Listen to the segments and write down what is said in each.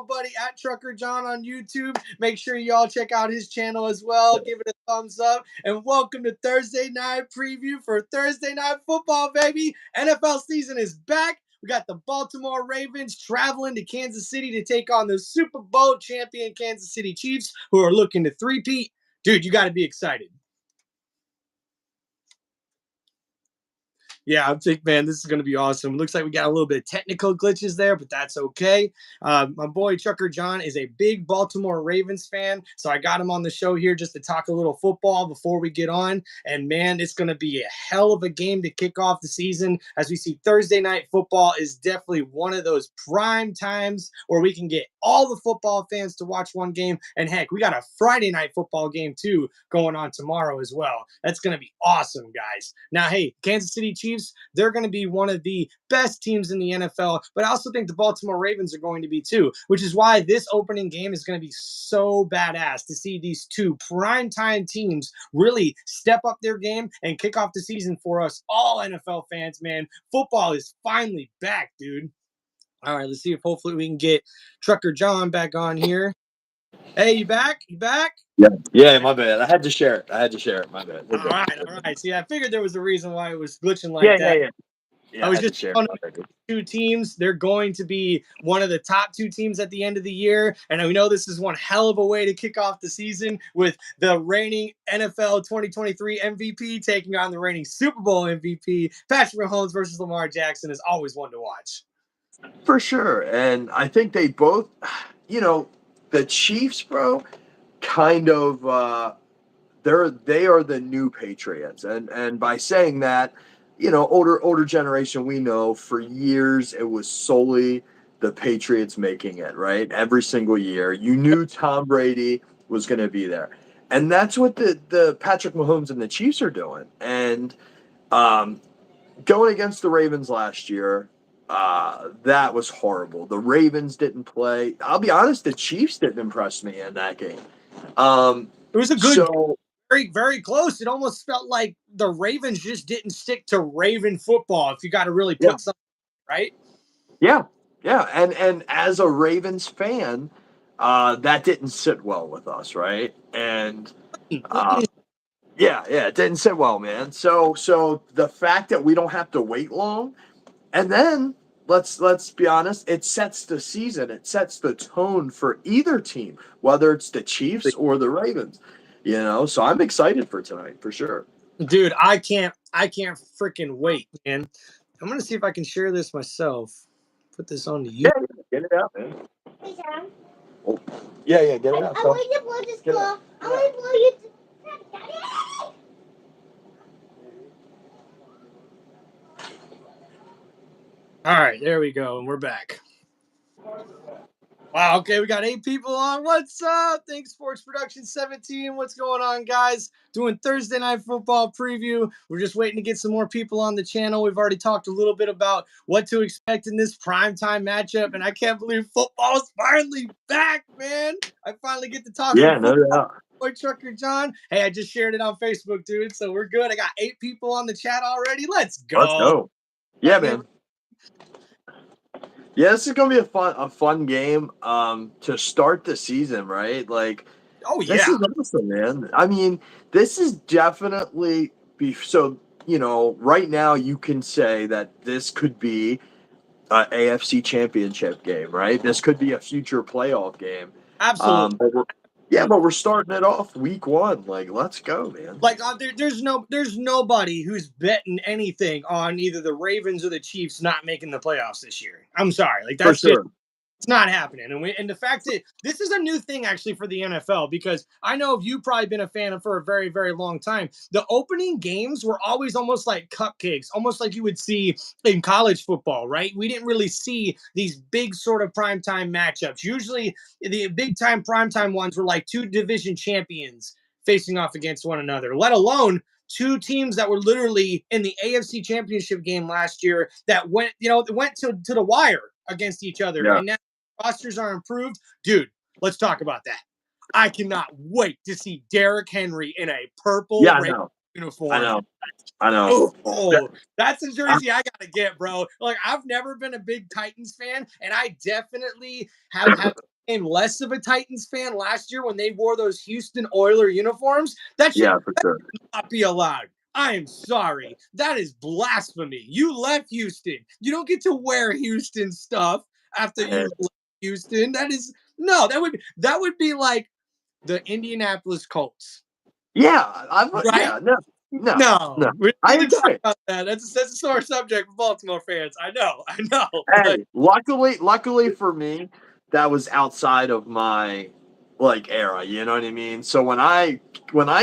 football buddy at Trucker John on YouTube. Make sure y'all check out his channel as well. Give it a thumbs up. And welcome to Thursday Night Preview for Thursday Night Football, baby. NFL season is back. We got the Baltimore Ravens traveling to Kansas City to take on the Super Bowl champion Kansas City Chiefs, who are looking to three-peat. Dude, you got to be excited. Yeah, I'm thinking, man, this is going to be awesome. Looks like we got a little bit of technical glitches there, but that's okay. My boy Trucker John is a big Baltimore Ravens fan, so I got him on the show here just to talk a little football before we get on. And, man, it's going to be a hell of a game to kick off the season. As we see, Thursday night football is definitely one of those prime times where we can get all the football fans to watch one game. And, heck, we got a Friday night football game, too, going on tomorrow as well. That's going to be awesome, guys. Now, hey, Kansas City Chiefs, they're going to be one of the best teams in the NFL, but I also think the Baltimore Ravens are going to be too, which is why this opening game is going to be so badass to see these two primetime teams really step up their game and kick off the season for us all NFL fans, man. Football is finally back, dude. All right, let's see if hopefully we can get Trucker John back on here. Hey, you back? You back? Yeah, my bad. I had to share it. My bad. All right. See, I figured there was a reason why it was glitching like that. Yeah, I was just on two teams. They're going to be one of the top two teams at the end of the year. And we know this is one hell of a way to kick off the season with the reigning NFL 2023 MVP taking on the reigning Super Bowl MVP. Patrick Mahomes versus Lamar Jackson is always one to watch. For sure. And I think they both, the Chiefs, bro, kind of they are the new Patriots. And by saying that, older generation, we know for years it was solely the Patriots making it, right? Every single year. You knew Tom Brady was going to be there. And that's what the Patrick Mahomes and the Chiefs are doing. And going against the Ravens last year, that was horrible. The Ravens didn't play. I'll be honest, the Chiefs didn't impress me in that game. It was a good game. Very, very close. It almost felt like the Ravens just didn't stick to Raven football, if you got to really put something, right? Yeah. And as a Ravens fan, that didn't sit well with us, right? And it didn't sit well, man. So the fact that we don't have to wait long, and then let's be honest, it sets the season, it sets the tone for either team, whether it's the Chiefs or the Ravens. So I'm excited for tonight for sure. Dude, I can't freaking wait, man. I'm gonna see if I can share this myself. Put this on to you. Yeah, get it out, man. Hey, John. Oh, yeah, get it out. I want you to blow this blow. I want to blow you. All right, there we go, and we're back. Wow, okay, we got 8 people on. What's up? Thanks, Sports Production 17. What's going on, guys? Doing Thursday Night Football preview. We're just waiting to get some more people on the channel. We've already talked a little bit about what to expect in this primetime matchup, and I can't believe football's finally back, man. I finally get to talk no doubt. Boy, Trucker John. Hey, I just shared it on Facebook, dude, so we're good. I got 8 people on the chat already. Let's go. Let's go. Yeah, man. Yeah, this is gonna be a fun game to start the season, right? Like, this is awesome, man. I mean, this is definitely right now you can say that this could be an AFC Championship game, right? This could be a future playoff game. Absolutely. But we're starting it off week 1. Like, let's go, man. Like, there's nobody who's betting anything on either the Ravens or the Chiefs not making the playoffs this year. I'm sorry, like that's just it's not happening. And the fact that this is a new thing actually for the NFL, because I know you've probably been a fan of for a very, very long time. The opening games were always almost like cupcakes, almost like you would see in college football, right? We didn't really see these big sort of primetime matchups. Usually the big time primetime ones were like 2 division champions facing off against one another, let alone 2 teams that were literally in the AFC Championship game last year that went to the wire against each other. Yeah. And now rosters are improved. Dude, let's talk about that. I cannot wait to see Derrick Henry in a purple uniform. I know. Oh, that's a jersey I gotta get, bro. Like, I've never been a big Titans fan, and I definitely have became less of a Titans fan last year when they wore those Houston Oiler uniforms. That should Yeah, for sure. not be allowed. I am sorry. That is blasphemy. You left Houston. You don't get to wear Houston stuff after you left Houston. That is no. That would be like the Indianapolis Colts, Yeah, right? yeah, no, no, no. No, we I don't need to talk agree. about that. That's a sore subject for Baltimore fans. I know, but Hey, luckily for me, that was outside of my like era. You know what I mean? So when I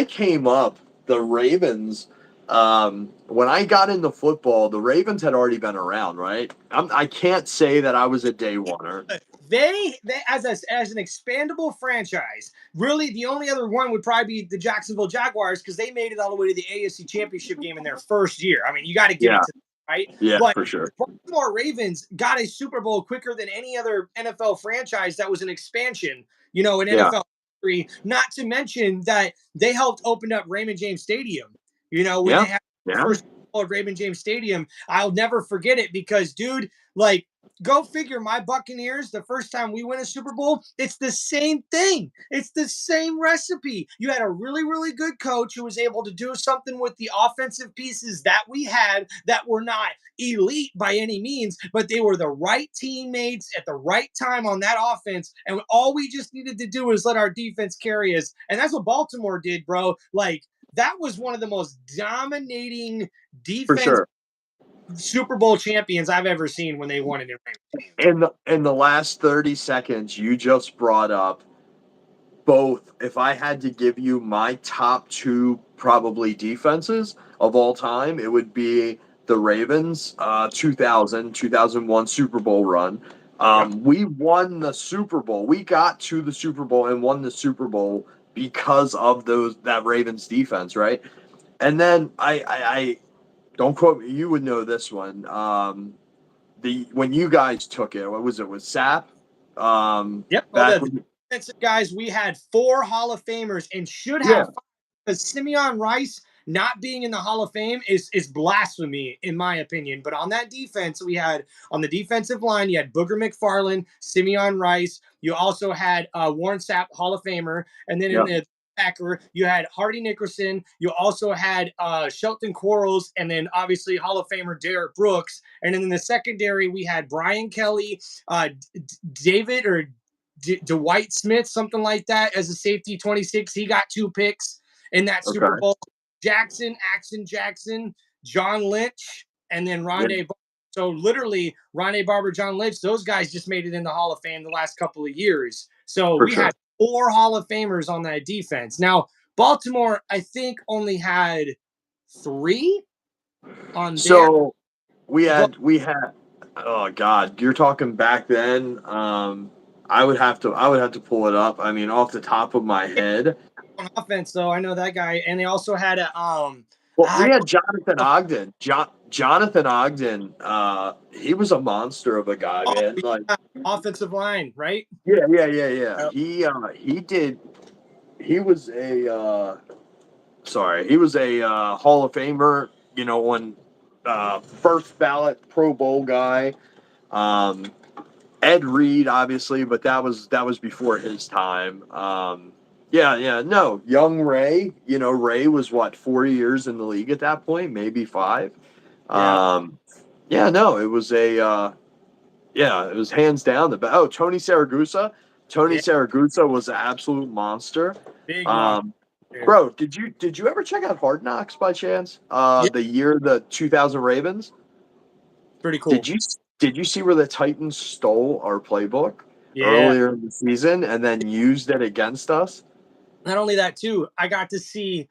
came up, the Ravens. When I got into football, the Ravens had already been around, right? I can't say that I was a day oneer. they as an expandable franchise, really the only other one would probably be the Jacksonville Jaguars because they made it all the way to the AFC Championship game in their first year. I mean, you got to give it Yeah, to them, right? yeah, But for sure. Baltimore Ravens got a Super Bowl quicker than any other NFL franchise that was an expansion, in Yeah, NFL history. Not to mention that they helped open up Raymond James Stadium. When yeah, they had the yeah, first Super Bowl at Raymond James Stadium, I'll never forget it because, dude, like go figure, my Buccaneers, the first time we win a Super Bowl, it's the same thing. It's the same recipe. You had a really, really good coach who was able to do something with the offensive pieces that we had that were not elite by any means, but they were the right teammates at the right time on that offense. And all we just needed to do was let our defense carry us. And that's what Baltimore did, bro. Like, that was one of the most dominating for defense sure. Super Bowl champions I've ever seen when they won it in Raymond James. In the last 30 seconds, you just brought up both. If I had to give you my top two probably defenses of all time, it would be the Ravens 2001 Super Bowl run. Yep. We won the Super Bowl. We got to the Super Bowl and won the Super Bowl because of that Ravens defense, right? And then I don't quote me. You would know this one. The when you guys took it, what was it? Was Sap? Yep. Oh, Back the when? defensive guys, we had four Hall of Famers and should Yeah. have five because Simeon Rice not being in the Hall of Fame is blasphemy in my opinion. But on that defense, we had on the defensive line, you had Booger McFarland, Simeon Rice. You also had Warren Sapp, Hall of Famer, and then in Yeah. the backer, you had Hardy Nickerson. You also had Shelton Quarles, and then obviously Hall of Famer Derek Brooks. And then in the secondary, we had Brian Kelly, David or Dwight Smith, something like that, as a safety 26. He got 2 picks in that Super Okay. Bowl. Axon Jackson, John Lynch, and then Yeah, Rondé. So literally, Rondé Barber, John Lynch, those guys just made it in the Hall of Fame the last couple of years. So for we sure. had four Hall of Famers on that defense. Now, Baltimore, I think, only had three on there, So but we had oh God, you're talking back then. I would have to pull it up. I mean, off the top of my head. on offense, though, I know that guy. And they also had a Well, we I had Jonathan Ogden. Jonathan Ogden, he was a monster of a guy, man. Like, offensive line, right? yeah, yeah, yeah, yeah. Yep. He did. He was a he was a Hall of Famer. When first ballot Pro Bowl guy. Um, Ed Reed, obviously, but that was before his time. Yeah, yeah, no, young Ray. Ray was what 4 years in the league at that point, maybe five. Yeah. Um, yeah, no, it was hands down the best. Oh, Tony Saragusa. Tony Yeah. Saragusa was an absolute monster. Big monster. Um, bro, did you ever check out Hard Knocks by chance? Yeah. The year the 2000 Ravens. Pretty Did cool. you did you see where the Titans stole our playbook Yeah. earlier in the season and then used it against us? Not only that, too, I got to see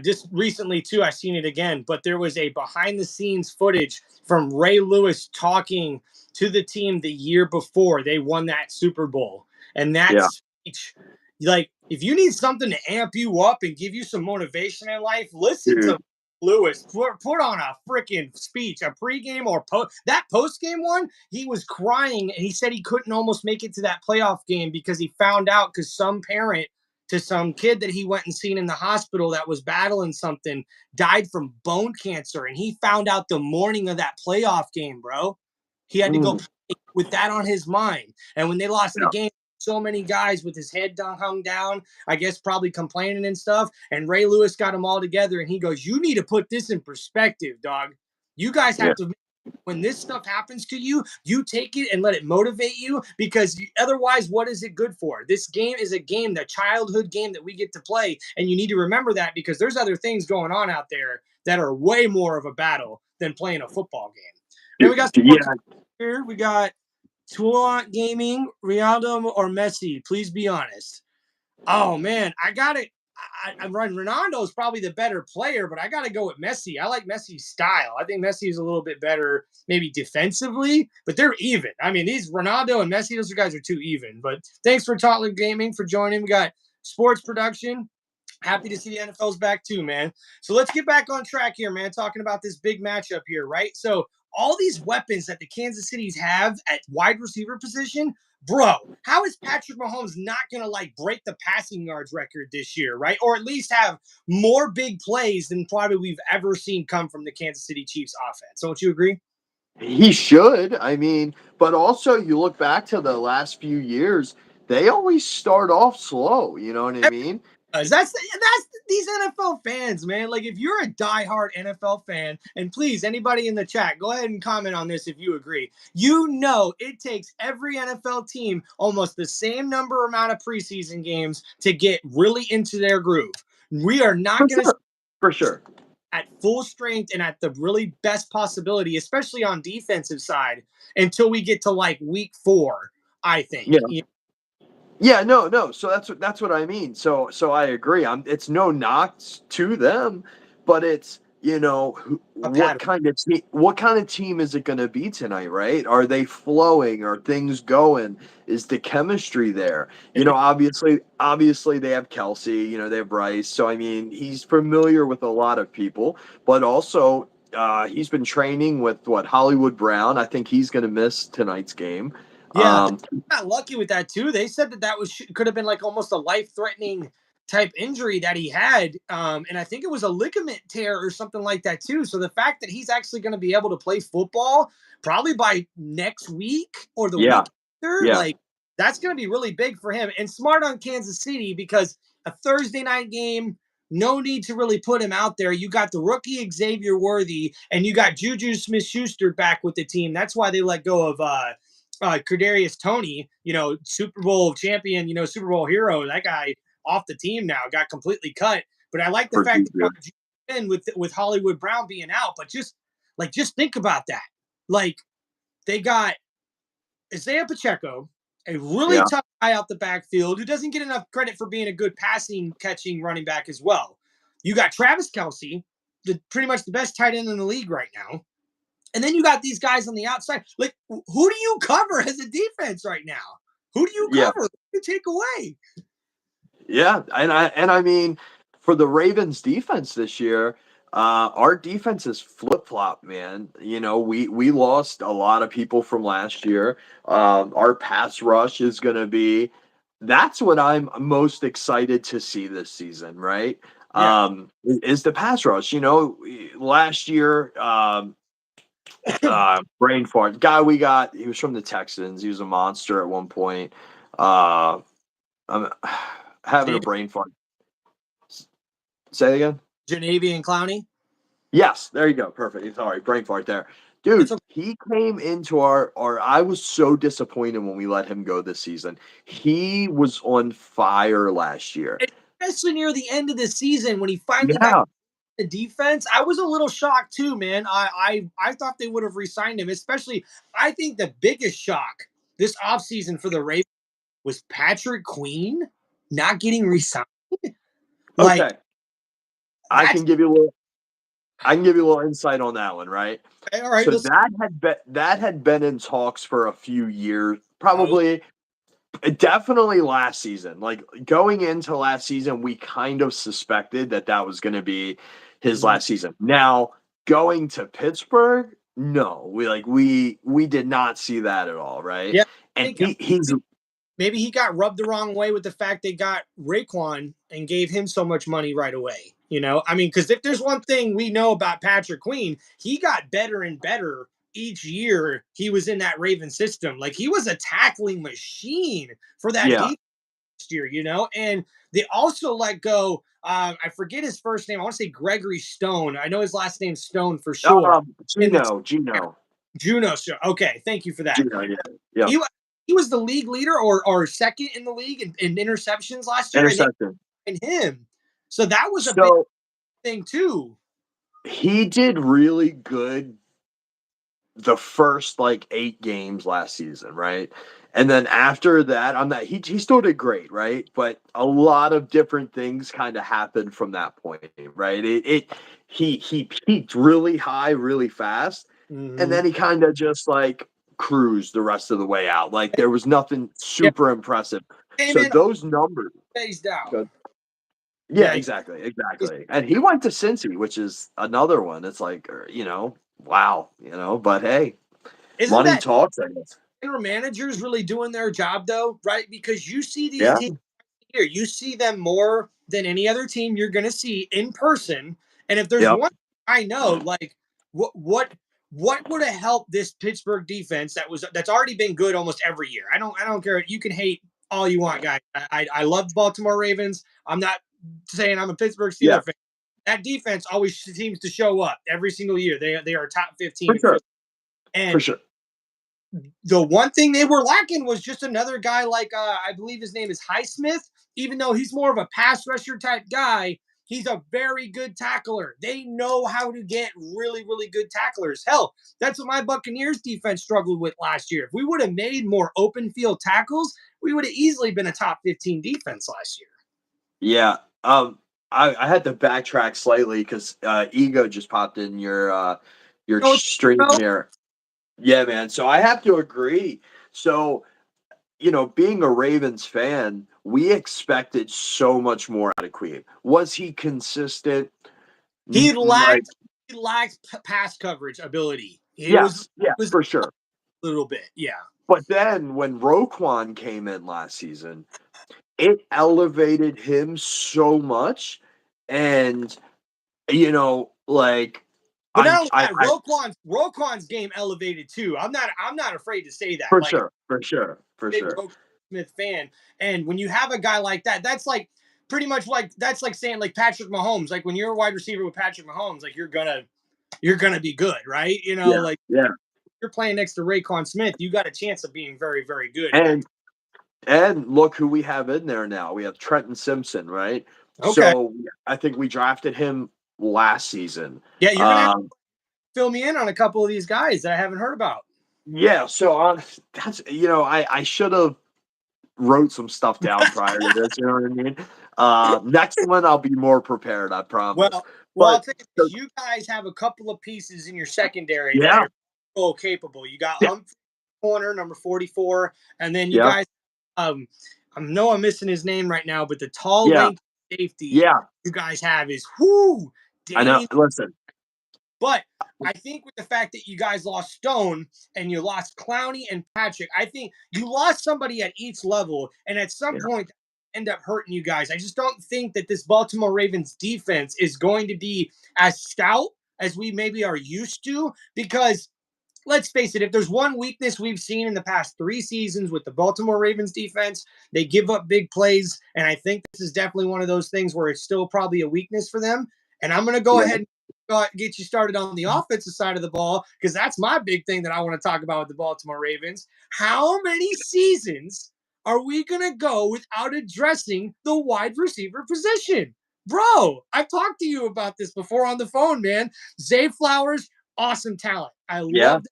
just recently, too, I seen it again, but there was a behind the scenes footage from Ray Lewis talking to the team the year before they won that Super Bowl. And that Yeah, speech, like, if you need something to amp you up and give you some motivation in life, listen to dude. Lewis. Put on a freaking speech, a pregame or that postgame one. He was crying and he said he couldn't almost make it to that playoff game because he found out because some parent to some kid that he went and seen in the hospital that was battling something died from bone cancer. And he found out the morning of that playoff game, bro. He had to go Mm, play with that on his mind. And when they lost the yeah, game, so many guys with his head hung down, I guess probably complaining and stuff. And Ray Lewis got them all together and he goes, "You need to put this in perspective, dog. You guys Yeah. have to, when this stuff happens to you, you take it and let it motivate you because otherwise, what is it good for? This game is a game, the childhood game that we get to play. And you need to remember that because there's other things going on out there that are way more of a battle than playing a football game." Man, we got some more Yeah. here. We got Tulant Gaming, Ronaldo or Messi? Please be honest. Oh man, I got it. I run Ronaldo is probably the better player, but I got to go with Messi. I like Messi's style. I think Messi is a little bit better, maybe defensively, but they're even. I mean, these Ronaldo and Messi, those guys are too even. But thanks for Totland Gaming for joining. We got sports production. Happy to see the NFL's back too, man. So let's get back on track here, man. Talking about this big matchup here, right? So all these weapons that the Kansas City's have at wide receiver position, bro, how is Patrick Mahomes not going to like break the passing yards record this year, right? Or at least have more big plays than probably we've ever seen come from the Kansas City Chiefs offense. Don't you agree? He should. I mean, but also you look back to the last few years, they always start off slow. You know what I mean? That's these NFL fans, man. Like, if you're a diehard NFL fan, and please, anybody in the chat, go ahead and comment on this if you agree. You know, it takes every NFL team almost the same number amount of preseason games to get really into their groove. We are For not going to sure. For sure. at full strength and at the really best possibility, especially on defensive side, until we get to like week 4. I think. Yeah. Yeah, no, no. So that's what I mean. So I agree. It's no knocks to them, but it's A pattern. what kind of team is it going to be tonight, right? Are they flowing? Are things going? Is the chemistry there? Obviously they have Kelsey. They have Bryce. So I mean, he's familiar with a lot of people, but also he's been training with Hollywood Brown. I think he's going to miss tonight's game. Yeah, they got lucky with that too. They said that was could have been like almost a life-threatening type injury that he had, and I think it was a ligament tear or something like that too. So the fact that he's actually going to be able to play football probably by next week or the Yeah, week after, yeah. like that's going to be really big for him. And smart on Kansas City because a Thursday night game, no need to really put him out there. You got the rookie Xavier Worthy, and you got Juju Smith-Schuster back with the team. That's why they let go of Kadarius Toney, Super Bowl champion, Super Bowl hero. That guy off the team now, got completely cut. But I like the For fact Juju. that in with Hollywood Brown being out. But just think about that. Like they got Isaiah Pacheco, a really Yeah. tough guy out the backfield who doesn't get enough credit for being a good passing catching running back as well. You got Travis Kelsey, pretty much the best tight end in the league right now. And then you got these guys on the outside. Like, who do you cover as a defense right now? Who do you Yeah. cover? Who do you take away? Yeah, and I mean, for the Ravens defense this year, our defense is flip-flop, man. We lost a lot of people from last year. Our pass rush is going to be that's what I'm most excited to see this season, right? Yeah. Is the pass rush. Last year, brain fart guy we got, he was from the Texans. He was a monster at one point. I'm having a brain fart. Say it again. Janavian Clowney. Yes, there you go. Perfect. Sorry, brain fart there. It's Dude, a, he came into our I was so disappointed when we let him go this season. He was on fire last year. especially near the end of the season when he finally got Yeah. the defense. I was a little shocked too, man. I thought they would have re-signed him. Especially, I think the biggest shock this offseason for the Ravens was Patrick Queen not getting re-signed. Okay. Like I that's can give you a little I can give you a little insight on that one, right? all right. So Let's. that had been in talks for a few years, Oh, probably definitely last season. Like going into last season, we kind of suspected that was going to be his mhm. last season. Now, going to Pittsburgh, no. We did not see that at all, right? Yeah, I And think he's maybe he got rubbed the wrong way with the fact they got Raekwon and gave him so much money right away. I mean, because if there's one thing we know about Patrick Queen, he got better and better each year he was in that Raven system. Like he was a tackling machine for that Yeah. defense year, and they also let go. I forget his first name. I want to say Gregory Stone. I know his last name's Stone for sure. In the Juno show. Okay, thank you for that. Gino, yeah. Yep. He was the league leader or second in the league in interceptions last year, and they Interception. signed him. So that was a big So thing too. he did really good the first like 8 games last season, right? And then after that, on that he still did great, right? But a lot of different things kind of happened from that point, right? He peaked really high, really fast, and Mm-hmm. then he kind of just like cruised the rest of the way out. Like there was nothing Yeah, super impressive. came So in those numbers, phased out. good. Yeah, Yeah, exactly, exactly. And he went to Cincy, which is another one. It's like, wow, but hey, isn't money that talks, I guess. general managers really doing their job though, right? Because you see these Yeah. teams here, you see them more than any other team you're going to see in person. And if there's Yep. one I know, like what would have helped this Pittsburgh defense that's already been good almost every year? I don't care. You can hate all you want, guys. I love Baltimore Ravens. I'm not saying I'm a Pittsburgh Yeah, Steelers fan. That defense always seems to show up every single year. They are top for 15 sure. For and sure. the one thing they were lacking was just another guy like I believe his name is Highsmith. Even though he's more of a pass rusher type guy, he's a very good tackler. They know how to get really, really good tacklers. Hell, that's what my Buccaneers defense struggled with last year. If we would have made more open field tackles, we would have easily been a top 15 defense last year. Yeah. I had to backtrack slightly because ego just popped in your So, stream here. Yeah, man. So I have to agree. So, being a Ravens fan, we expected so much more out of Queen. Was he consistent? he Like, lacked he lacked pass coverage ability. It was yes, yeah, was for sure. a little bit, yeah. But then when Roquan came in last season, it elevated him so much. And, like, But not I, only I, that, I, Roquan's game elevated too. I'm not afraid to say that. for Like sure, for sure, for big sure. Roquan Smith fan, and when you have a guy like that, that's like pretty much like that's like saying like Patrick Mahomes. Like when you're a wide receiver with Patrick Mahomes, like you're gonna be good, right? Yeah, Like yeah. you're playing next to Raquan Smith, you got a chance of being very, very good in that. And look who we have in there now. We have Trenton Simpson, right? Okay, So I think we drafted him last season. yeah, you're gonna have to Um, fill me in on a couple of these guys that I haven't heard about. yeah, so that's I should have wrote some stuff down prior to this, you know what I mean? Next one I'll be more prepared, I promise. Well, But I'll tell you this: you guys have a couple of pieces in your secondary that yeah, are full capable. You got yeah, Humphrey corner number 44, and then you yeah, guys. I know I'm missing his name right now, but the tall, yeah, lanky safety yeah. you guys have is whoo I know. dang. Listen, But I think with the fact that you guys lost Stone and you lost Clowney and Patrick, I think you lost somebody at each level, and at some yeah, point end up hurting you guys. I just don't think that this Baltimore Ravens defense is going to be as stout as we maybe are used to because let's face it, if there's one weakness we've seen in the past 3 seasons with the Baltimore Ravens defense, they give up big plays. And I think this is definitely one of those things where it's still probably a weakness for them. And I'm going to go yeah, ahead and get you started on the offensive side of the ball because that's my big thing that I want to talk about with the Baltimore Ravens. How many seasons are we going to go without addressing the wide receiver position? Bro, I've talked to you about this before on the phone, man. Zay Flowers, awesome talent. I yeah, love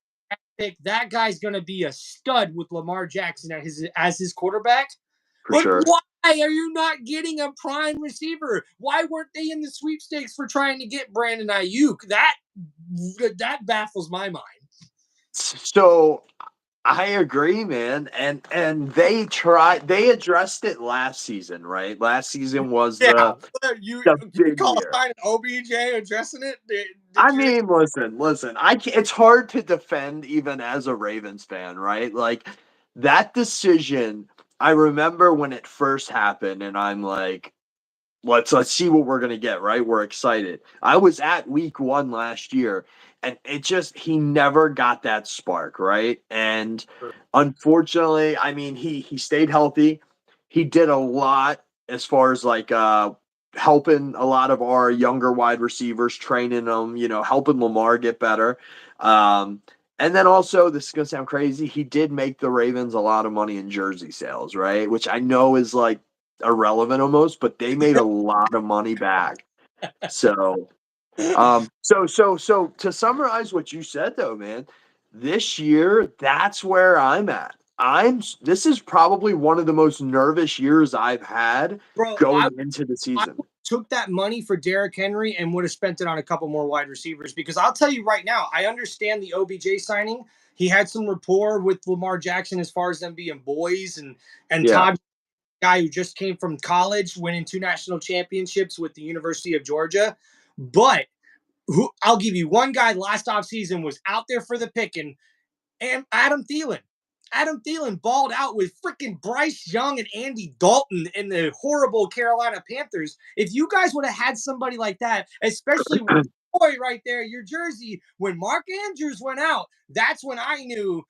pick. That guy's going to be a stud with Lamar Jackson as his quarterback. for But sure. why are you not getting a prime receiver? Why weren't they in the sweepstakes for trying to get Brandon Ayuk? That baffles my mind. So I agree, man. And they addressed it last season, right? Last season was Yeah, you the you big call year. signing OBJ addressing it? Did I you? mean, listen. It's hard to defend even as a Ravens fan, right? Like that decision. I remember when it first happened, and I'm like, let's see what we're gonna get, right? We're excited. I was at week 1 last year, and he never got that spark, right? And unfortunately, I mean, he stayed healthy. He did a lot as far as like helping a lot of our younger wide receivers, training them, helping Lamar get better. Um, and then also, this is gonna sound crazy, he did make the Ravens a lot of money in jersey sales, right? Which I know is like irrelevant almost, but they made a lot of money back. So, so to summarize what you said though, man, this year that's where I'm at. This is probably one of the most nervous years I've had Bro, going into the I season. took that money for Derrick Henry and would have spent it on a couple more wide receivers because I'll tell you right now, I understand the OBJ signing. He had some rapport with Lamar Jackson as far as them being boys, and Yeah. Todd, guy who just came from college, winning 2 national championships with the University of Georgia. But I'll give you one guy last offseason was out there for the picking, and Adam Thielen. Adam Thielen balled out with freaking Bryce Young and Andy Dalton in the horrible Carolina Panthers. If you guys would have had somebody like that, especially with boy right there, your jersey, when Mark Andrews went out, that's when I knew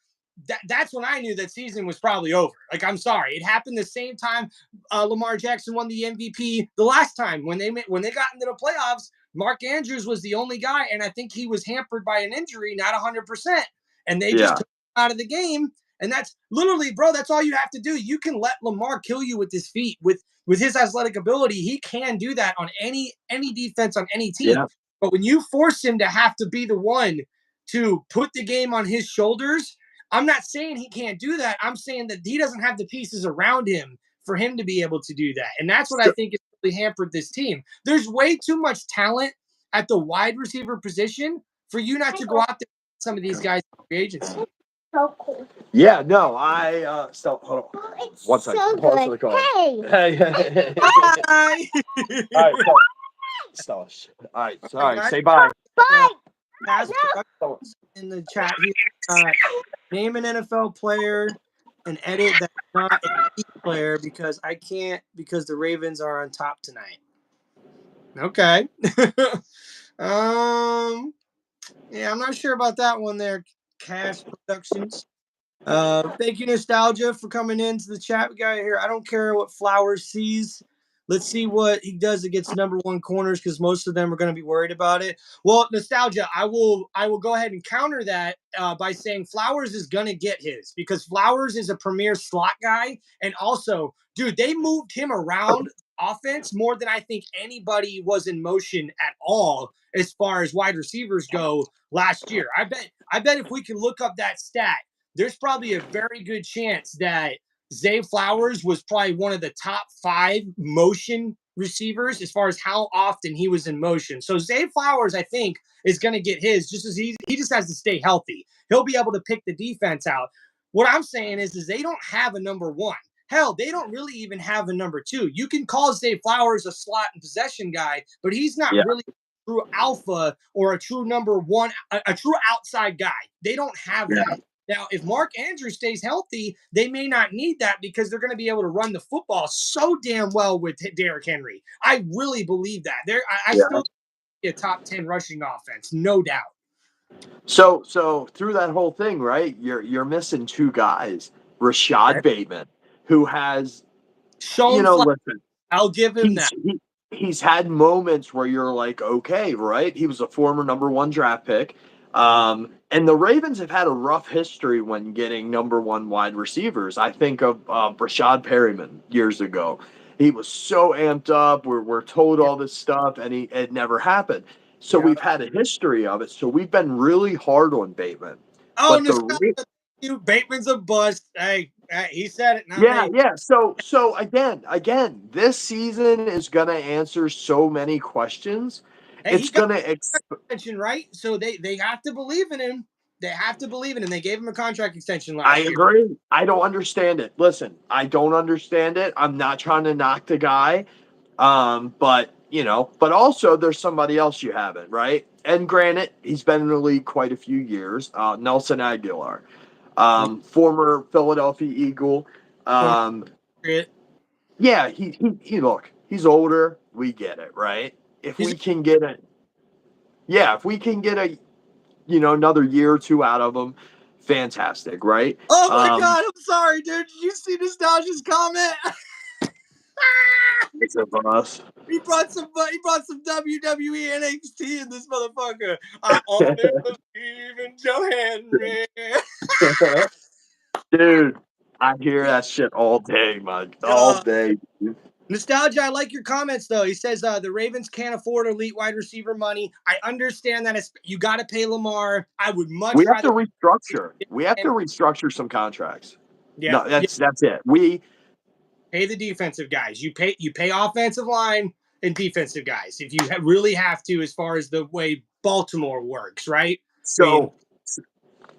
that season was probably over. Like, I'm sorry, it happened the same time Lamar Jackson won the MVP the last time when they got into the playoffs. Mark Andrews was the only guy, and I think he was hampered by an injury, not 100%, and they just Yeah. took him out of the game. And that's literally, bro, that's all you have to do. You can let Lamar kill you with his feet, with his athletic ability. He can do that on any defense on any team. Yeah. But when you force him to have to be the one to put the game on his shoulders, I'm not saying he can't do that. I'm saying that he doesn't have the pieces around him for him to be able to do that. And that's what I think has really hampered this team. There's way too much talent at the wide receiver position for you not to go out there with some of these guys in free agency. So cool. Yeah, no, I stop. Hold on. Oh, it's one second. So pause for the call. Hey. Hey. Bye. All right, stop. All right, sorry. Say bye. Bye. In the chat here, name an NFL player and edit that's not a key player because I can't because the Ravens are on top tonight. Okay. Yeah, I'm not sure about that one there, Cash Productions. Thank you, Nostalgia, for coming into the chat. We got here. I don't care what Flowers sees. Let's see what he does against number one corners because most of them are going to be worried about it. Well, Nostalgia, I will go ahead and counter that by saying Flowers is going to get his because Flowers is a premier slot guy. And also, dude, they moved him around offense more than I think anybody was in motion at all as far as wide receivers go last year. I bet if we can look up that stat, there's probably a very good chance that Zay Flowers was probably one of the top 5 motion receivers as far as how often he was in motion. So Zay Flowers, I think, is going to get his just as he just has to stay healthy. He'll be able to pick the defense out. What I'm saying is they don't have a number 1. Hell, they don't really even have a number 2. You can call Zay Flowers a slot and possession guy, but he's not really a true alpha or a true number 1, a true outside guy. They don't have that. Now, if Mark Andrews stays healthy, they may not need that because they're going to be able to run the football so damn well with Derrick Henry. I really believe that. I still see a top 10 rushing offense, no doubt. So through that whole thing, right? You're missing 2 guys. Rashad Bateman, who has listen, I'll give him that. He's had moments where you're like, okay, right? He was a former number 1 draft pick. And the Ravens have had a rough history when getting number 1 wide receivers. I think of Rashad Perryman years ago. He was so amped up. We're told all this stuff, and it never happened. So we've had a history of it. So we've been really hard on Bateman. Oh, Bateman's a bust. Hey, he said it, not me. Yeah. So again, this season is gonna answer so many questions. Hey, it's gonna extension, right? So they have to believe in him. They have to believe in him. They gave him a contract extension last year. I agree. I don't understand it. Listen, I don't understand it. I'm not trying to knock the guy. But also there's somebody else you haven't, right? And granted, he's been in the league quite a few years. Nelson Aguilar, former Philadelphia Eagle. Yeah, he look, he's older. we get it, right? If He's we can get it, yeah, if we can get a another year or two out of him, fantastic, right? Oh my Um, God, I'm sorry, dude. Did you see Nostalgia's comment? it's a us. He brought some WWE NXT in this motherfucker. I only believe in Joe Henry. Dude, I hear that shit all day, Mike. All uh, day. Nostalgia, I like your comments though. He says the Ravens can't afford elite wide receiver money. I understand that you got to pay Lamar. I would We much have to rather. restructure. We have to restructure some contracts. Yeah, No, yeah. that's it. We Pay the defensive guys. You pay offensive line and defensive guys if you really have to, as far as the way Baltimore works, right? I mean, so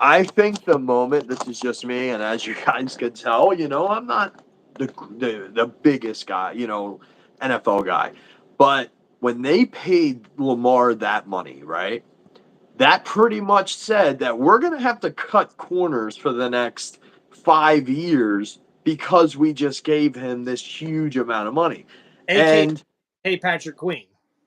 I think the moment, this is just me, and as you guys can tell, I'm not the biggest guy, NFL guy, but when they paid Lamar that money, right? That pretty much said that we're going to have to cut corners for the next 5 years because we just gave him this huge amount of money. AK And pay Patrick Queen,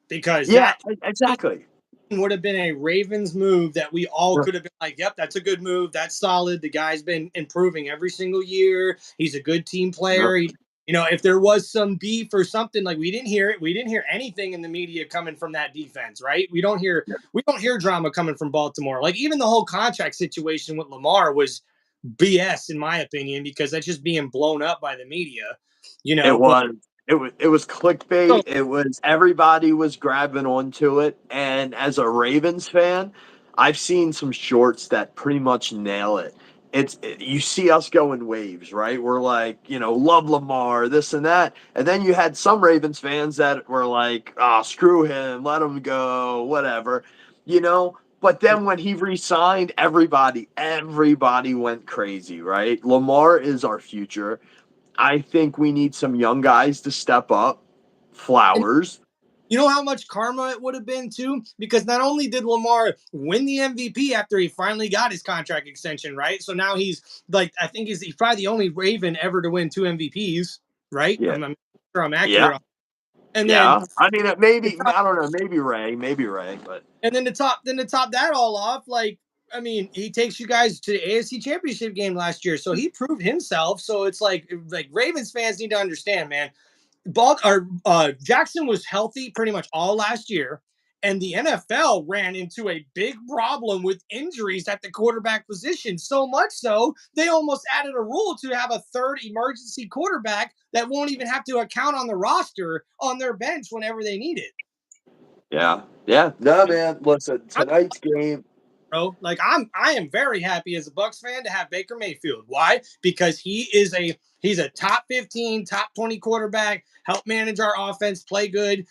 because yeah, that exactly. would have been a Ravens move that we all could have been like, yep, that's a good move. That's solid. The guy's been improving every single year. He's a good team Yep. player. If there was some beef or something, like, we didn't hear it. We didn't hear anything in the media coming from that defense, right? We don't hear drama coming from Baltimore. Like, even the whole contract situation with Lamar was BS in my opinion, because that's just being blown up by the media. It But was it was so clickbait. It was everybody was grabbing onto it. And as a Ravens fan, I've seen some shorts that pretty much nail it. You see us go in waves, right? We're like, love Lamar, this and that. And then you had some Ravens fans that were like, oh, screw him, let him go, whatever. But then when he re-signed, everybody went crazy, right? Lamar is our future. I think we need some young guys to step up. and Flowers. you know how much karma it would have been too? Because not only did Lamar win the MVP after he finally got his contract extension, right? So now he's like, I think he's probably the only Raven ever to win two MVPs, right? Yeah. I'm sure I'm Yeah. accurate on. And then Yeah. I mean, the maybe, top, I don't know, maybe Ray, but and then to top that all off, like, I mean, he takes you guys to the AFC Championship game last year, so he proved himself. So it's like Ravens fans need to understand, man. Jackson was healthy pretty much all last year, and the NFL ran into a big problem with injuries at the quarterback position. So much so, they almost added a rule to have a third emergency quarterback that won't even have to account on the roster on their bench whenever they need it. yeah. Yeah. No, man. Listen, tonight's game. Bro. Like, I am very happy as a Bucks fan to have Baker Mayfield. Why? Because he's a top 15, top 20 quarterback, help manage our offense, play good.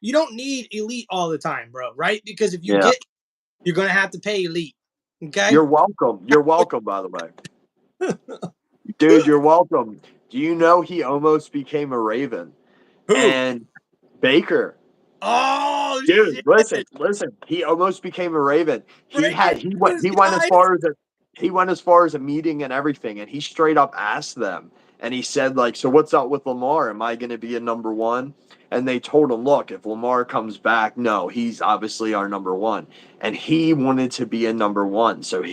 You don't need elite all the time, bro, right? Because if you Yeah. get you're gonna have to pay elite. Okay? You're welcome. You're welcome, by the way. Dude, you're welcome. Do you know he almost became a Raven? Who? And Baker. Oh Dude, shit. listen. He almost became a Raven. He Breaking had he went news, he went as guys. far as a meeting and everything, and he straight up asked them, and he said like, "So what's up with Lamar? Am I going to be a number one?" And they told him, "Look, if Lamar comes back, no, he's obviously our number one." And he wanted to be a number one, so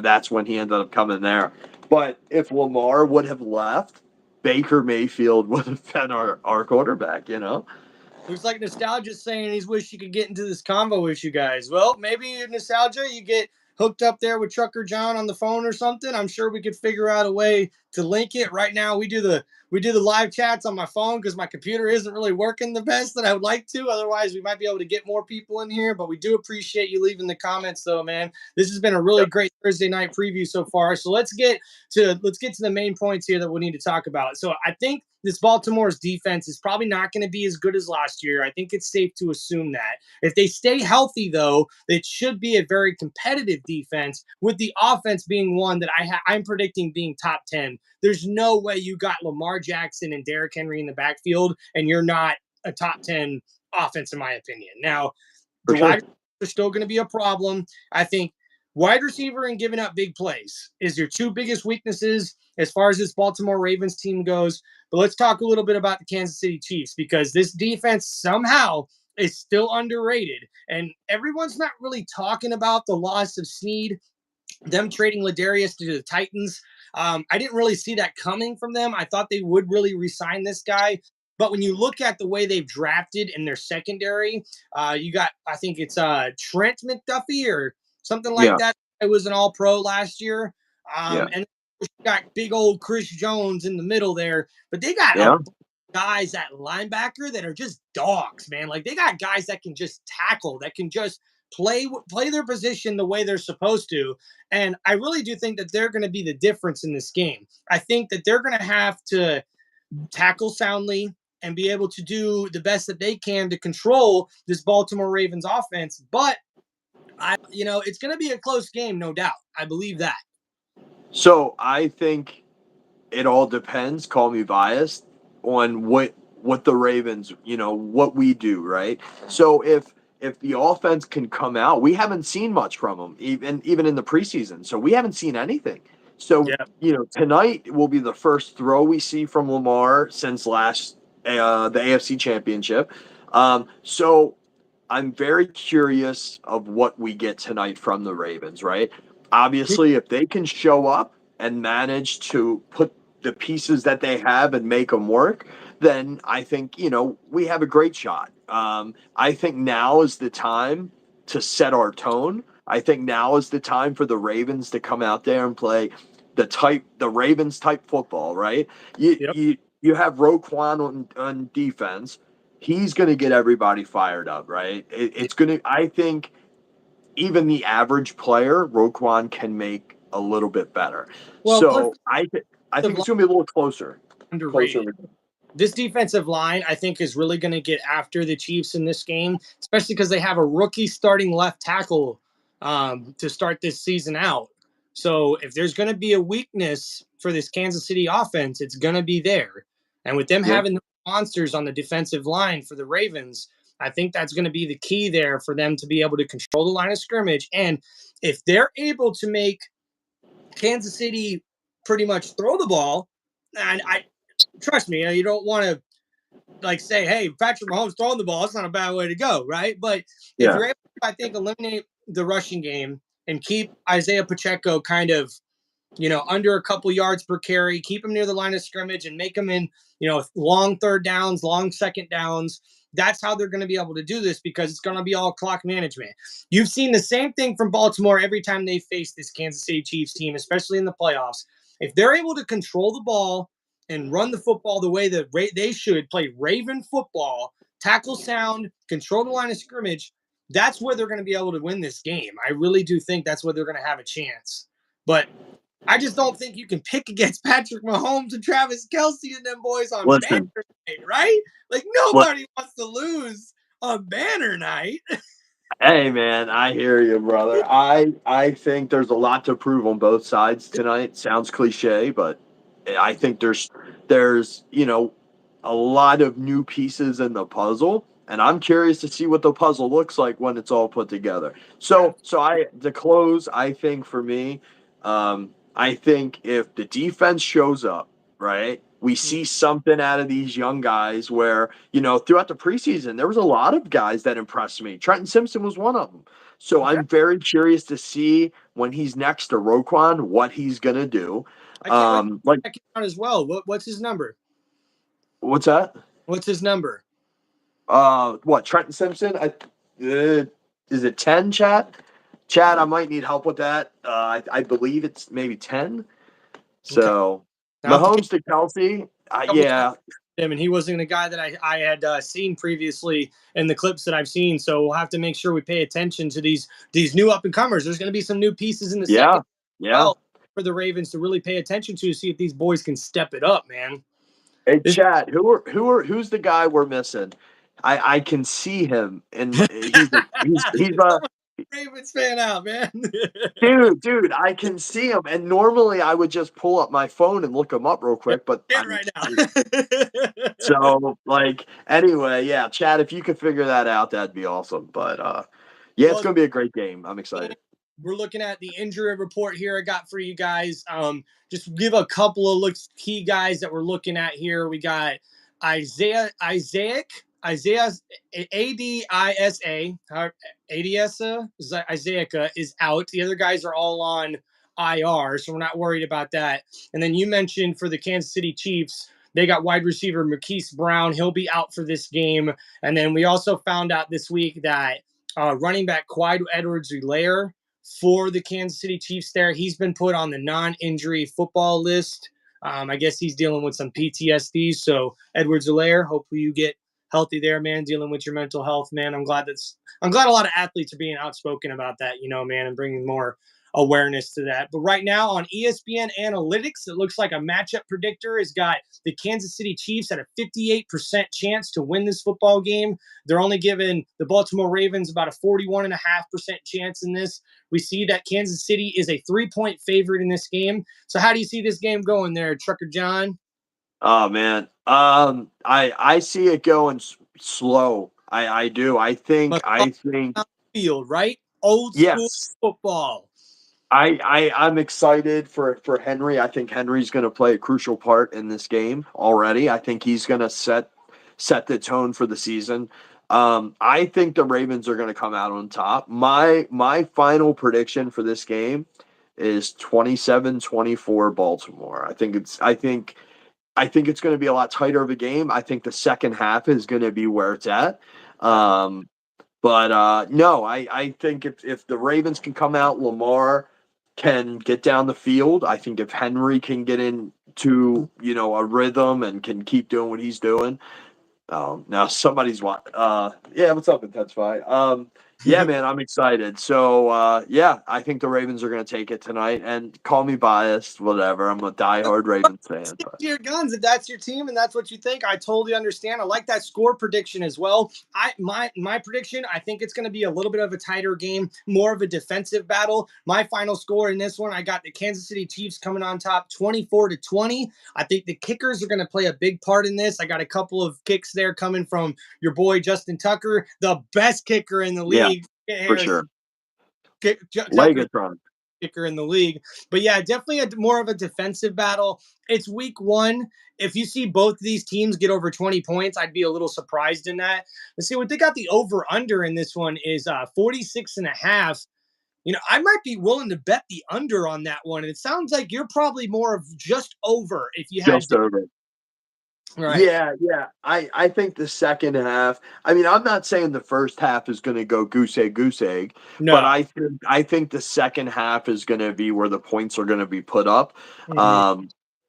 that's when he ended up coming there. But if Lamar would have left, Baker Mayfield would have been our quarterback. Looks like Nostalgia saying he's wish he could get into this convo with you guys. Well, maybe Nostalgia, you get hooked up there with Trucker John on the phone or something. I'm sure we could figure out a way to link it. Right now, we do the live chats on my phone because my computer isn't really working the best that I would like to. Otherwise, we might be able to get more people in here. But we do appreciate you leaving the comments, though, man. This has been a really great Thursday night preview so far. So let's get to the main points here that we need to talk about. So I think this Baltimore's defense is probably not going to be as good as last year. I think it's safe to assume that. If they stay healthy, though, it should be a very competitive defense, with the offense being one that I'm predicting being top 10. There's no way you got Lamar Jackson and Derrick Henry in the backfield and you're not a top 10 offense, in my opinion. Now, For the wide sure. receivers are still going to be a problem. I think Wide receiver and giving up big plays is your two biggest weaknesses as far as this Baltimore Ravens team goes. But let's talk a little bit about the Kansas City Chiefs, because this defense somehow is still underrated. And everyone's not really talking about the loss of Snead, them trading Ladarius to the Titans. I didn't really see that coming from them. I thought they would really resign this guy. But when you look at the way they've drafted in their secondary, you got, I think it's Trent McDuffie or something like Yeah, that. It was an all pro last year. yeah, And you got big old Chris Jones in the middle there. But they got yeah. guys at linebacker that are just dogs, man. Like they got guys that can just tackle, that can just play their position the way they're supposed to. And I really do think that they're going to be the difference in this game. I think that they're going to have to tackle soundly and be able to do the best that they can to control this Baltimore Ravens offense. But it's going to be a close game, no doubt. I believe that. So I think it all depends, call me biased, on what the Ravens, what we do, right? So if the offense can come out, we haven't seen much from them, even in the preseason. So we haven't seen anything. So, Yeah. tonight will be the first throw we see from Lamar since last the AFC Championship. So I'm very curious of what we get tonight from the Ravens, right? Obviously, if they can show up and manage to put the pieces that they have and make them work, then I think, we have a great shot. I think now is the time to set our tone. I think now is the time for the Ravens to come out there and play the Ravens type football, right? You Yep. you you have Roquan on defense. He's going to get everybody fired up, right? Yeah. It's going to. I think even the average player, Roquan can make a little bit better. Well, plus So I the think it's going to be a little closer. Closer. underrated. This defensive line, I think, is really going to get after the Chiefs in this game, especially because they have a rookie starting left tackle to start this season out. So if there's going to be a weakness for this Kansas City offense, it's going to be there. And with them Yeah. having the monsters on the defensive line for the Ravens, I think that's going to be the key there for them to be able to control the line of scrimmage. And if they're able to make Kansas City pretty much throw the ball, and I trust me, you don't want to like say, hey, Patrick Mahomes throwing the ball, it's not a bad way to go, right? But if Yeah. you're able to, I think, eliminate the rushing game and keep Isaiah Pacheco kind of, under a couple yards per carry, keep him near the line of scrimmage and make him in, long third downs, long second downs. That's how they're going to be able to do this, because it's going to be all clock management. You've seen the same thing from Baltimore every time they face this Kansas City Chiefs team, especially in the playoffs. If they're able to control the ball and run the football the way that they should, play Raven football, tackle sound, control the line of scrimmage, that's where they're going to be able to win this game. I really do think that's where they're going to have a chance. But I just don't think you can pick against Patrick Mahomes and Travis Kelce and them boys on Banner Listen. Night, right? Like nobody wants to lose on Banner Night. Hey man, I hear you, brother. I think there's a lot to prove on both sides tonight. Sounds cliche, but I think there's a lot of new pieces in the puzzle, and I'm curious to see what the puzzle looks like when it's all put together. So I to close, I think for me, I think if the defense shows up, right, we see something out of these young guys where, throughout the preseason, there was a lot of guys that impressed me. Trenton Simpson was one of them. So Okay. I'm very curious to see when he's next to Roquan what he's going to do. I can't wait to Like, check him out as well. What's his number? what's that? What's his number? What, Trenton Simpson? Is it 10, Chad? Chad, I might need help with that. I believe it's maybe 10. Okay. So Now, I'll have to get Mahomes to Kelsey, a couple times yeah, with him, and he wasn't a guy that I had seen previously in the clips that I've seen. So we'll have to make sure we pay attention to these new up and comers. There's going to be some new pieces in the yeah, second yeah. well for the Ravens to really pay attention to see if these boys can step it up, man. Hey, This Chad, who's the guy we're missing? I can see him, and he's a Ravens fan out, man. dude. I can see him, and normally I would just pull up my phone and look him up real quick, but Can't I'm right now. so like anyway, yeah, Chad, if you could figure that out, that'd be awesome. But yeah, it's Well, gonna be a great game. I'm excited. we're looking at the injury report here I got for you guys. Just give a couple of looks, key guys that we're looking at here. We got Isaiah ADISA, ADSA, Isaiah is out. The other guys are all on IR, so we're not worried about that. And then you mentioned for the Kansas City Chiefs, they got wide receiver Marquise Brown. He'll be out for this game. And then we also found out this week that running back Clyde Edwards-Helaire for the Kansas City Chiefs there, he's been put on the non-injury football list. I guess he's dealing with some PTSD. So Edwards-Helaire, hopefully you get healthy there, man, dealing with your mental health, man. I'm glad a lot of athletes are being outspoken about that, man, and bringing more awareness to that. But right now on ESPN Analytics, it looks like a matchup predictor has got the Kansas City Chiefs at a 58% chance to win this football game. They're only giving the Baltimore Ravens about a 41.5% chance in this. We see that Kansas City is a 3-point favorite in this game. So how do you see this game going there, Trucker John? Oh man, I see it going slow. I do. Must I think field, right? Old school yes. football. I'm excited for Henry. I think Henry's going to play a crucial part in this game already. I think he's going to set the tone for the season. I think the Ravens are going to come out on top. My final prediction for this game is 27-24 Baltimore. I think it's going to be a lot tighter of a game. I think the second half is going to be where it's at. But no, I think if the Ravens can come out, Lamar can get down the field. I think if Henry can get into a rhythm and can keep doing what he's doing. Now somebody's what? Yeah, what's up, Intensify? Yeah, man, I'm excited. So yeah, I think the Ravens are going to take it tonight. And call me biased, whatever. I'm a diehard Ravens fan. Stick to your guns. If that's your team and that's what you think, I totally understand. I like that score prediction as well. My prediction, I think it's going to be a little bit of a tighter game, more of a defensive battle. My final score in this one, I got the Kansas City Chiefs coming on top 24-20. I think the kickers are going to play a big part in this. I got a couple of kicks there coming from your boy Justin Tucker, the best kicker in the Yeah, league. for Harris, sure. Tucker Legatron. kicker in the league. But yeah, definitely more of a defensive battle. It's week one. If you see both of these teams get over 20 points, I'd be a little surprised in that. Let's see what they got the over under in this one is 46 and a half. I might be willing to bet the under on that one. And it sounds like you're probably more of just over if you had Just over. right. Yeah. I think the second half. I mean, I'm not saying the first half is going to go goose egg, but No. I think the second half is going to be where the points are going to be put up. Mhm. Um,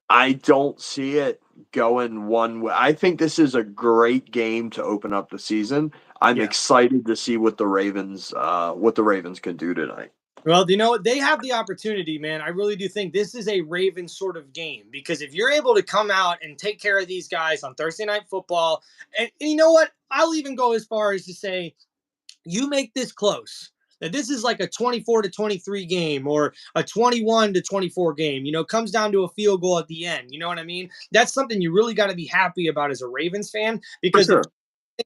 I don't see it going one way. I think this is a great game to open up the season. I'm Yeah. excited to see what what the Ravens can do tonight. Well, they have the opportunity, man. I really do think this is a Ravens sort of game because if you're able to come out and take care of these guys on Thursday Night Football, and you know what? I'll even go as far as to say you make this close. That this is like a 24-23 game or a 21-24 game. Comes down to a field goal at the end. You know what I mean? That's something you really got to be happy about as a Ravens fan For because if sure.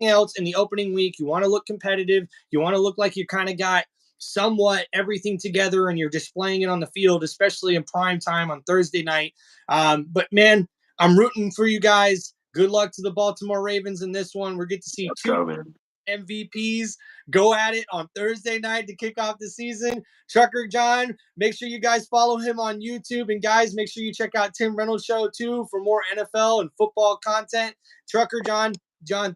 else in the opening week. You want to look competitive. You want to look like you kind of got somewhat everything together and you're displaying it on the field, especially in prime time on Thursday night. But man, I'm rooting for you guys. Good luck to the Baltimore Ravens in this one. We're get to see Let's two go, man. MVPs go at it on Thursday night to kick off the season. Trucker John, make sure you guys follow him on YouTube. And guys, make sure you check out Tim Reynolds' show too for more NFL and football content. Trucker John,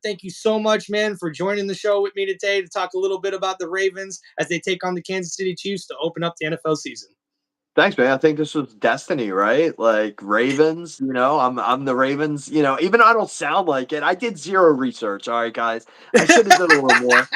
thank you so much, man, for joining the show with me today to talk a little bit about the Ravens as they take on the Kansas City Chiefs to open up the NFL season. Thanks, man. I think this was destiny, right? Like Ravens, I'm the Ravens, even though I don't sound like it. I did zero research. All right, guys. I should have done a little more.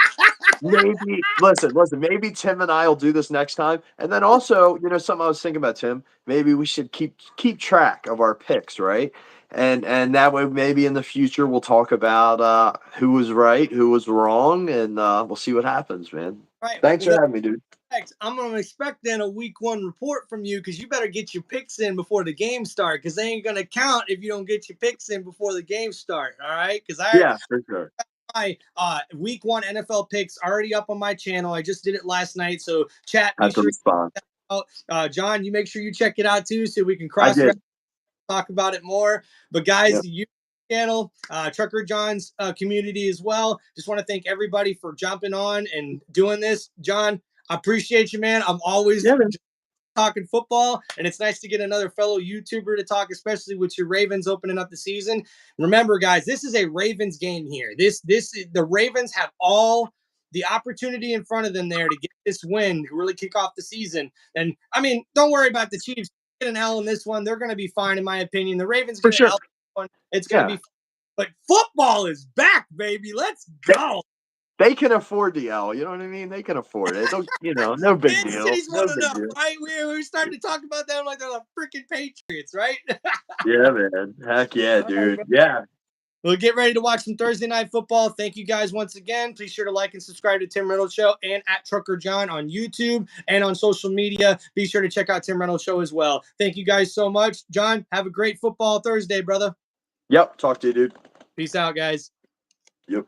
Maybe listen, maybe Tim and I will do this next time. And then also, something I was thinking about, Tim, maybe we should keep track of our picks, right? And that way maybe in the future we'll talk about who was right, who was wrong, and we'll see what happens, man. All right. Thanks Well, for having me, dude. I'm going to expect then a week one report from you because you better get your picks in before the game start because they ain't going to count if you don't get your picks in before the game start. All right. Because I Yeah, for sure. my week 1 NFL picks already up on my channel. I just did it last night. So chat, be Had to sure to respond. check it out. John, you make sure you check it out too, so we can I cross did. talk about it more. But guys, Yep. the YouTube channel, Trucker John's community as well. Just want to thank everybody for jumping on and doing this. John, I appreciate you, man. I'm always Yeah, man. talking football, and it's nice to get another fellow YouTuber to talk, especially with your Ravens opening up the season. Remember, guys, this is a Ravens game here. The Ravens have all the opportunity in front of them there to get this win to really kick off the season. And I mean, don't worry about the Chiefs. Get an L in this one. They're going to be fine, in my opinion. The Ravens For get an sure. L in this one. It's going to Yeah. be fun. But football is back, baby. Let's go. They can afford the L. You know what I mean? They can afford it. Don't, no big Kansas deal. City's No won big enough, deal. right? We're starting to talk about them like they're the freaking Patriots, right? Yeah, man. Heck yeah, All right, dude. bro. Yeah. Well, get ready to watch some Thursday Night Football. Thank you guys once again. Please sure to like and subscribe to Tim Reynolds Show and at Trucker John on YouTube and on social media. Be sure to check out Tim Reynolds Show as well. Thank you guys so much. John, have a great football Thursday, brother. Yep. Talk to you, dude. Peace out, guys. Yep.